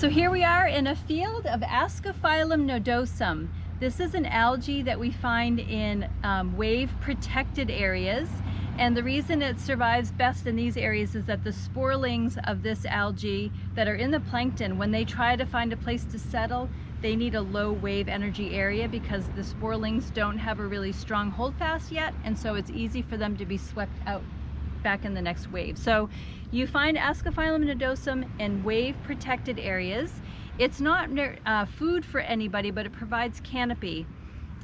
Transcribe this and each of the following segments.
So here we are in a field of Ascophyllum nodosum. This is an algae that we find in wave protected areas. And the reason it survives best in these areas is that the sporelings of this algae that are in the plankton, when they try to find a place to settle, they need a low wave energy area because the sporelings don't have a really strong holdfast yet, and so it's easy for them to be swept out back in the next wave. So you find Ascophyllum nodosum in wave protected areas. It's not food for anybody, but it provides canopy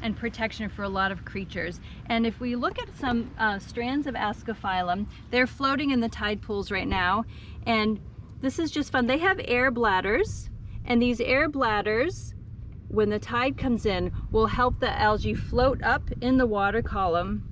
and protection for a lot of creatures. And if we look at some strands of Ascophyllum, they're floating in the tide pools right now, and this is just fun. They have air bladders, and these air bladders, when the tide comes in, will help the algae float up in the water column.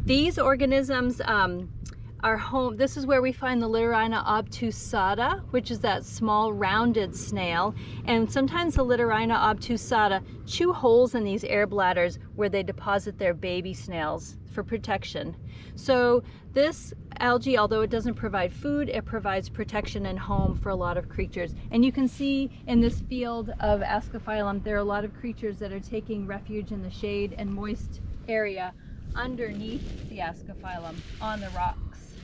These organisms are home. This is where we find the Littorina obtusata, which is that small rounded snail. And sometimes the Littorina obtusata chew holes in these air bladders where they deposit their baby snails for protection. So this algae, although it doesn't provide food, it provides protection and home for a lot of creatures. And you can see in this field of Ascophyllum, there are a lot of creatures that are taking refuge in the shade and moist area underneath the Ascophyllum on the rocks.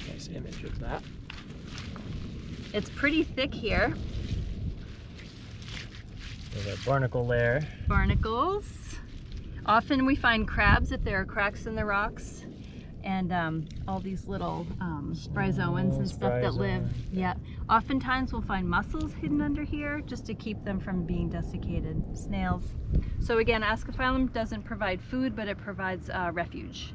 Nice image of that. It's pretty thick here. There's our barnacle lair. Barnacles. Often we find crabs if there are cracks in the rocks, and all these little spryzoans and stuff that live. Yeah. Oftentimes we'll find mussels hidden under here just to keep them from being desiccated. Snails. So again, Ascophyllum doesn't provide food, but it provides refuge.